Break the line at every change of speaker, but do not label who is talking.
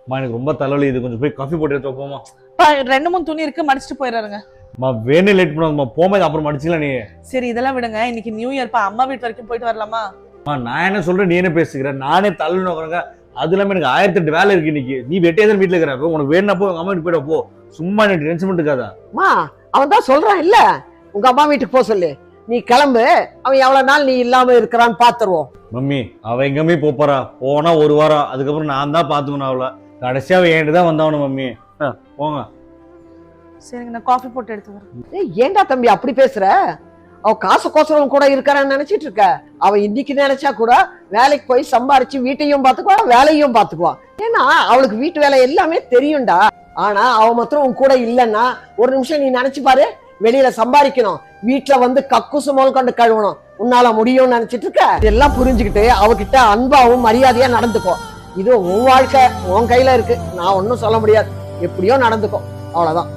எனக்கு ரொம்ப தலைவலி, இது கொஞ்சம் போய் காஃபி போட்டு எடுத்து போமா.
2-3 துணி இருக்கு, மடிச்சிட்டு போயிடுறாருங்க.
வேணும் லேட் பண்ணாதம்மா, போகும்போது அப்புறம் மடிச்சிக்கலாம் நீ.
சரி இதெல்லாம் விடுங்க, இன்னைக்கு நியூ இயர்ப்பா, அம்மா வீட்டு வரைக்கும் போயிட்டு வரலாமா?
நான் என்ன சொல்றேன், நீ என்ன பேசுகிற? நானே தள்ளு நோக்குறேங்க. அது இல்லாம எனக்கு 1008 வேலை இருக்கு இன்னைக்கு. நீ வெட்டியாதான் வீட்டுல இருக்கிற, உனக்கு வேணா போ, உங்க அம்மா வீட்டு போயிட போ. சும்மா எனக்கு டென்ஷன் இருக்காதா?
அவன் தான் சொல்றான் இல்ல, உங்க அம்மா வீட்டுக்கு போக சொல்லு. நீ கிளம்பு, அவன் எவ்வளவு நாள் நீ இல்லாம இருக்கிறான்னு பாத்துருவோம்.
மம்மி அவ எங்கமே போறா, போனா 1 வாரம், அதுக்கப்புறம் நான் தான் பாத்துக்கணும் அவளை. கடைசியா அவ என்கிட்ட தான் வந்தாவணும். மம்மி போங்க.
சரிங்க, நான் காஃபி போட்டு எடுத்து வரேன்.
ஏன்டா தம்பி அப்படி பேசுற? அவ காசு கோசரம் கூட இருக்கான்னு நினைச்சிட்டு இருக்க. அவ இன்னைக்கு நினைச்சா கூட வேலைக்கு போய் சம்பாரிச்சு வீட்டையும் பாத்துக்குவா, வேலையும் பாத்துக்குவா. ஏன்னா அவளுக்கு வீட்டு வேலை எல்லாமே தெரியும்டா. ஆனா அவ மாத்திரம் உன் கூட இல்லன்னா ஒரு நிமிஷம் நீ நினைச்சு பாரு, வெளியில சம்பாதிக்கணும், வீட்டுல வந்து கக்குசு முதல் கொண்டு கழுவணும், உன்னால முடியும்னு நினைச்சிட்டு இருக்க. இதெல்லாம் புரிஞ்சுக்கிட்டு அவகிட்ட அன்பாவும் மரியாதையா நடந்துக்கோ. இது உன் வாழ்க்கை, உன் கையில இருக்கு, நான் ஒன்னும் சொல்ல முடியாது. எப்படியோ நடந்துக்கோ, அவ்வளவுதான்.